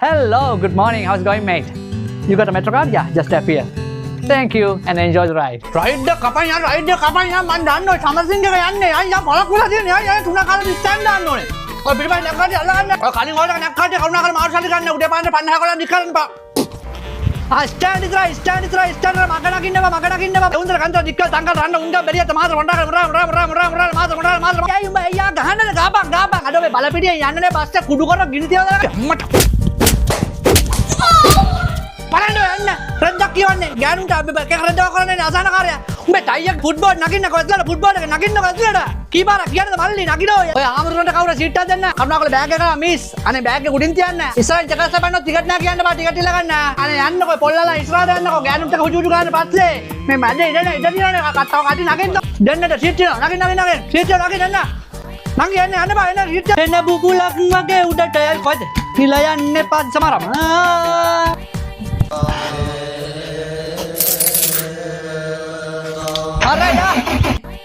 Hello, good morning. How's it going, mate? You got a Metro card? Yeah, just tap here. Thank you and enjoy the ride. Ride එක කපන් යන්න ride එක කපන් යන්න මම දන්නවා සමරසිංහ එක යන්නේ අයියා බලක් වෙලා තියෙන්නේ අයියා තුන කාලේ ස්ටෑන්ඩ් දාන්න ඕනේ ඔය පිටිපස්සේ නැක්කාටි අල්ලගන්න ඔය කලින් ඕකට නැක්කාටි කරුණාකර මාර්ෂල් ගන්න උඩේ පාන්න 50 කලක් නිකන් බා ස්ටෑන්ඩ් ඉතර මග නගින්නවා උන්දර කන්තර දික්කල් තංකල් රන්න උන්ද බැරියත් මාතර වණ්ඩා මාතර අයියා උඹ අයියා ගහන්නද ගාපන් අද ඔය බලපිටියෙන් යන්නනේ බස් එක කුඩු කරලා ගිනි තියලා දාලා අම්මට බලන්න යන්න රෙන්දක් කියවන්නේ ගෑනුන්ට අපි කැක රෙන්දව කරන්නේ අසහනකාරයා උඹේ ටයියක් ෆුට්බෝල් නගින්න කොහෙද ෆුට්බෝල් එක නගින්න කොහෙද කී පාරක් කියන්නද මල්ලි නගිනෝ ඔය ආමරුන්ට කවුරු සීට් එකක් දෙන්න කරුණාකර බෑග් එක මිස් අනේ බෑග් එක උඩින් තියන්න ඉස්සරහින් චකස්ස බන්නෝ ටිකට් නෑ කියන්න බා ටිකට් ඉල්ල ගන්න අනේ යන්නකෝ පොල්ලලා ඉස්සරහට යන්නකෝ ගෑනුන්ට හුජු ගන්න පස්සේ මේ මැද ඉඩ දිනවනේ කට්ටව කටි නගින්න දෙන්නට සීට් එක නගින්න සීට් එක නගින්න මං යන්න බා එන්න සීට් එක එන්න බුබුලක් වගේ උඩට කොහෙද හිලා යන්නේ පස් සමරම අරයා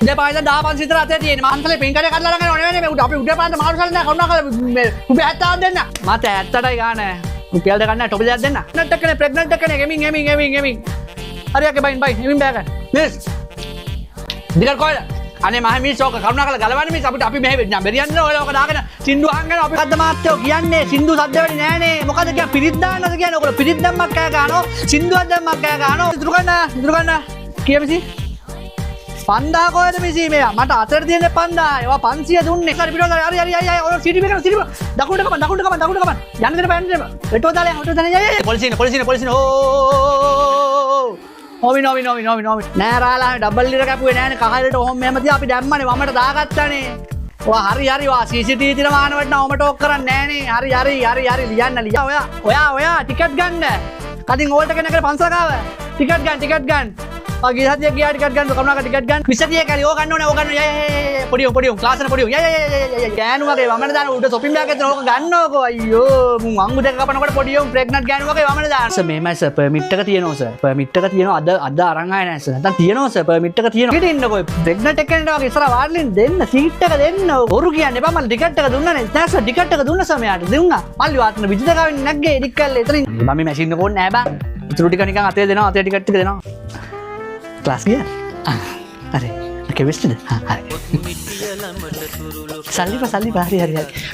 දෙපායද 10 විතර අතේ තියෙන මහන්සලේ පින්කඩේ කඩලා ළඟ ඕනේ නේ මේ උඩ අපි උඩ පාන්න මාරු සල්ලි නෑ කරුණාකර මේ රුපියල් 70ක් දෙන්න මට 70ටයි ගාන රුපියල් දෙකක් නෑ ටොපි දෙකක් දෙන්න ප්‍රෙග්නන්ට් එකනේ ගෙමින් හරියක බයින් එමින් බෑග මිස් දිගට කොහෙද අනේ මහ මිස් ඕක කරුණාකර ගලවන්නේ මිස් අපිට අපි මෙහෙ වෙන්න බැරියන්නේ ඔය ඕක දාගෙන සින්දු අහගෙන අපි අද්ද මාත්‍යෝ කියන්නේ සින්දු සද්ද වෙන්නේ නෑනේ මොකද කියන්නේ පිරිත් දාන්නද කියන්නේ ඔයගොල්ලෝ පිරිත් දැම්මක් කෑ ගන්නවා සින්දුවක් දැම්මක් කෑ ගන්නවා ඉතුරු ගන්න කියමිසි 5000 කොහෙද මිසි මෙයා මට අතර තියෙන 5000 ඒවා 500 දුන්නේ හරි පිටව හරි අය ඔය සිටි මේක දකුණට කපන් යන්න දෙන්න බෑ පෙට්‍රෝල් දාලා පොලිසිය ඕ නොමි නෑරාලා ඩබල් ලිර කැපුවේ නෑනේ කහලට ඔහොම මෙහෙම තියා අපි දැම්මනේ වමට දාගත්තානේ ඔයා හරි වා CCTV තිර වාහනවට නවම ටෝක් කරන්නේ නෑනේ හරි ලියන්න ඔයා ටිකට් ගන්න කටින් ඕල්ට කෙනෙක්ට පන්සල ගාව ටිකට් ගන්න ගිය සතිය ගියා ටිකට් ගන්න කරුණාකර ටිකට් ගන්න 20 කැලි ඕක ගන්න ඕනේ පොඩියෝ ක්ලාස් එක පොඩියෝ ගෑනු වගේ වමන දාන උඩ shopping bag එකෙන් ඕක ගන්නවකෝ අයියෝ මුන් අංගු දෙක කපනකොට පොඩියෝ ප්‍රෙග්නන්ට් ගෑනු වගේ වමන දාන සර් මෙහෙමයි සර් පර්මිට් එක තියෙනවා සර් පර්මිට් එක තියෙනවා අද අරන් ආයේ නැහැ සර් නැත්නම් තියෙනවා සර් පර්මිට් එක තියෙනවා පිටින් ඉන්නකෝ ප්‍රෙග්නන්ට් එකෙන්ට වගේ ඉස්සරහ වාඩිලින් දෙන්න සීට් එක දෙන්න ඔරු කියන්නේ බා මම ටිකට් එක දුන්නානේ නැහැ සර් ටිකට් එක දුන්නා සර් මෙයාට දුන්නා මල්ලි වාතන විජිතකාවෙන් නැග්ගේ එඩික් කල්ලේ එතනින් මම මේ මැෂින් එක ඕනේ නැහැ බා ඉතුරු ටික නිකන් අතේ දෙනවා අතේ ටිකට් ටික දෙනවා ක්ලාස් ගියා අර කෙමිස්ට්‍රිද හරි සල්ලි හරි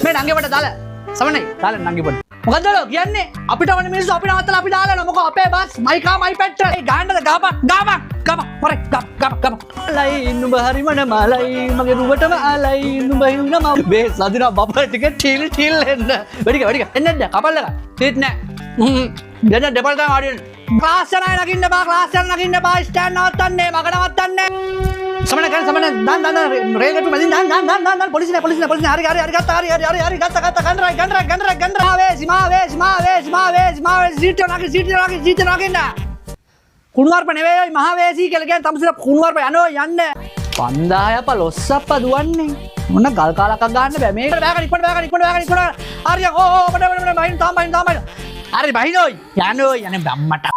මේ නංගෙවට දාලා සමනේ දාලා නංගෙවට මොකද්ද ලෝ කියන්නේ අපිට වනේ මිනිස්සු අපි නවත්තලා අපි දාලා මොකෝ අපේ බස් මයිකා මයි පෙට්‍රල් ඒ ගාන්නද ගාපන් මොරේ ගාපන් ලයි නුඹ හරි මන මලයි මගේ රුවටම අලයි නුඹ හින්න මම මේ සදිනා බබා ටික ටීල් එන්න වැඩික එන්නද කපල්ලක සීට් නෑ දෙන්න දෙපළ ගාන ආඩියන් ක්ලාස් යනයි නගින්න බා ස්ටෑන්ඩ් නවත්තන්නේ මග නවත්තන්නේ සමන දාන්න රේල් ගටු මැදින් දාන්න පොලිසිය හරි ගත්තා ගන්න ආවේ සීට් නගින්න කුණුවarpa නෙවෙයි මහවේසී කියලා කියන්නේ තමසිර කුණුවarpa යන්න 5000 අප ලොස්සප්ප දුවන්නේ මොන ගල් කාලක් ගන්න බෑ මේකට බෑග ඉක්මනට හරි ඕ බයින් තාම හරි බහිනෝයි යන්නේ බම්මට